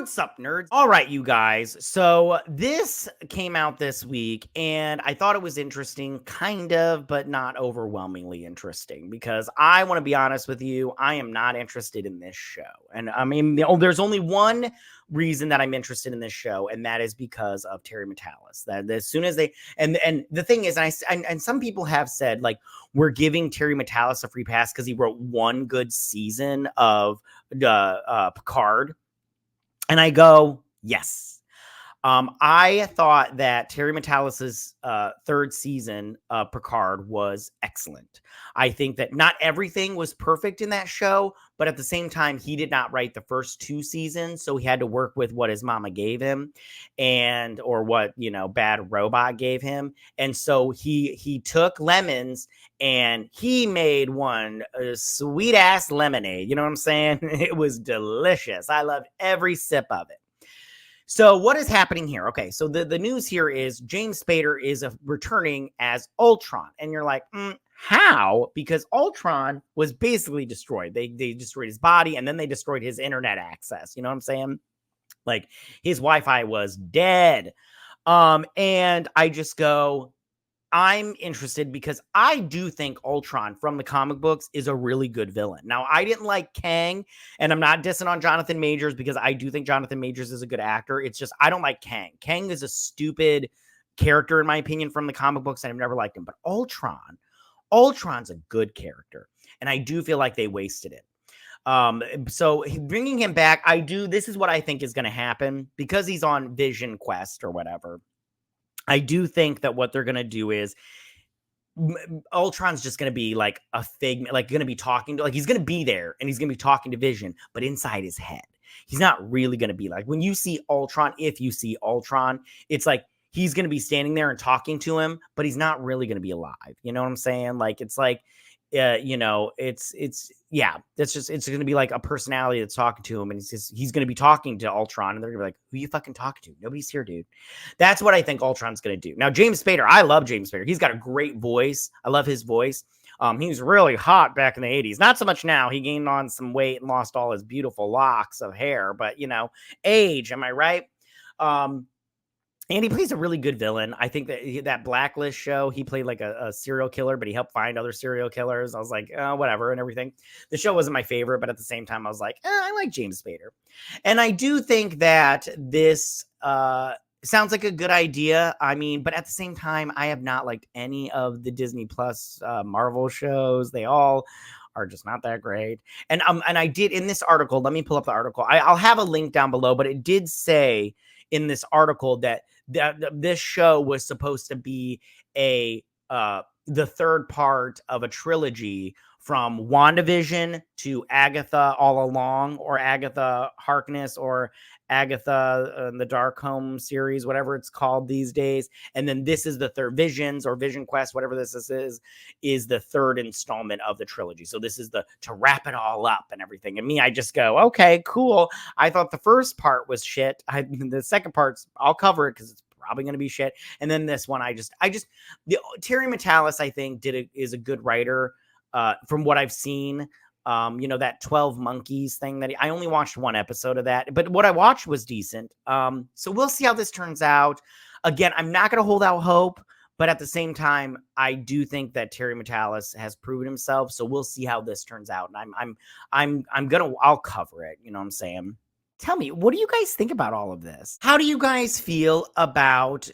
What's up, nerds? All right, you guys. So this came out this week, and I thought it was interesting, kind of, but not overwhelmingly interesting, because I want to be honest with you, I am not interested in this show. And I mean, there's only one reason that I'm interested in this show, and that is because of Terry Matalas. That as soon as they and the thing is, and some people have said, like, we're giving Terry Matalas a free pass because he wrote one good season of Picard. And I go, yes. I thought that Terry Matalas's third season of Picard was excellent. I think that not everything was perfect in that show, but at the same time, he did not write the first two seasons, so he had to work with what his mama gave him, or what Bad Robot gave him, and so he took lemons and he made one sweet ass lemonade. You know what I'm saying? It was delicious. I loved every sip of it. So what is happening here? Okay, so the news here is James Spader is returning as Ultron. And you're like, how? Because Ultron was basically destroyed. They destroyed his body, and then they destroyed his internet access. You know what I'm saying? Like, his Wi-Fi was dead. And I just go, I'm interested because I do think Ultron from the comic books is a really good villain. Now, I didn't like Kang, and I'm not dissing on Jonathan Majors because I do think Jonathan Majors is a good actor. It's just I don't like Kang. Kang is a stupid character, in my opinion, from the comic books, and I've never liked him. But Ultron's a good character, and I do feel like they wasted it. So bringing him back, this is what I think is going to happen because he's on Vision Quest or whatever. I do think that what they're going to do is Ultron's just going to be like a figment, like going to be talking to, like, he's going to be there and he's going to be talking to Vision, but inside his head. He's not really going to be like, when you see Ultron, if you see Ultron, it's like he's going to be standing there and talking to him, but he's not really going to be alive. You know what I'm saying? Like, it's like, it's going to be like a personality that's talking to him, and he's going to be talking to Ultron, and they're going to be like, who you fucking talking to? Nobody's here, dude. That's what I think Ultron's going to do. Now, James Spader, I love James Spader. He's got a great voice. I love his voice. He was really hot back in the 80s. Not so much now. He gained on some weight and lost all his beautiful locks of hair, but age, am I right? And he plays a really good villain. I think that Blacklist show, he played like a serial killer, but he helped find other serial killers. I was like, whatever, and everything. The show wasn't my favorite, but at the same time, I was like, I like James Spader. And I do think that this sounds like a good idea. I mean, but at the same time, I have not liked any of the Disney Plus Marvel shows. They all are just not that great. And I did, in this article, let me pull up the article. I'll have a link down below, but it did say in this article that this show was supposed to be the third part of a trilogy from WandaVision to Agatha All Along, or Agatha Harkness, or Agatha the Darkholme series, whatever it's called these days. And then this is the third, Visions or Vision Quest, whatever this is the third installment of the trilogy. So this is to wrap it all up and everything. And me, I just go, okay, cool. I thought the first part was shit. The second part's, I'll cover it because it's probably going to be shit. And then this one, Terry Matalas, I think, is a good writer. From what I've seen, that 12 Monkeys thing that I only watched one episode of that, but what I watched was decent. So we'll see how this turns out. Again, I'm not going to hold out hope, but at the same time, I do think that Terry Matalas has proven himself. So we'll see how this turns out. And I'll cover it. You know what I'm saying? Tell me, what do you guys think about all of this? How do you guys feel about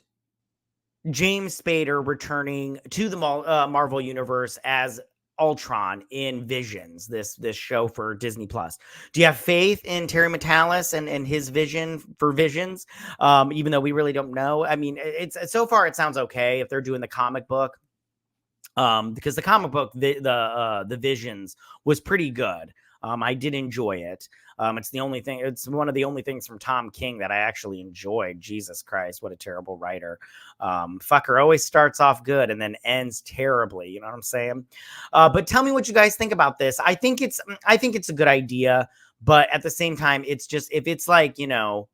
James Spader returning to the Marvel Universe as Ultron in Visions, this show for Disney Plus? Do you have faith in Terry Matalas and his vision for Visions? Even though we really don't know. I mean, it's so far it sounds okay if they're doing the comic book. Because the comic book, the Visions, was pretty good. I did enjoy it. It's one of the only things from Tom King that I actually enjoyed. Jesus Christ, what a terrible writer. Fucker always starts off good and then ends terribly. You know what I'm saying? But tell me what you guys think about this. I think it's a good idea, but at the same time, it's just, if it's like,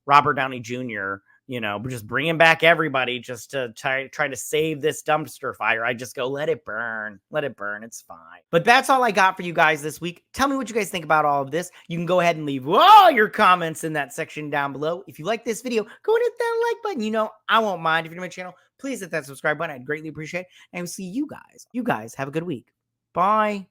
Robert Downey Jr., just bringing back everybody just to try to save this dumpster fire. I just go, let it burn. It's fine. But that's all I got for you guys this week. Tell me what you guys think about all of this. You can go ahead and leave all your comments in that section down below. If you like this video, go and hit that like button. I won't mind. If you're new to my channel, please hit that subscribe button. I'd greatly appreciate it. And I will see you guys. You guys have a good week. Bye.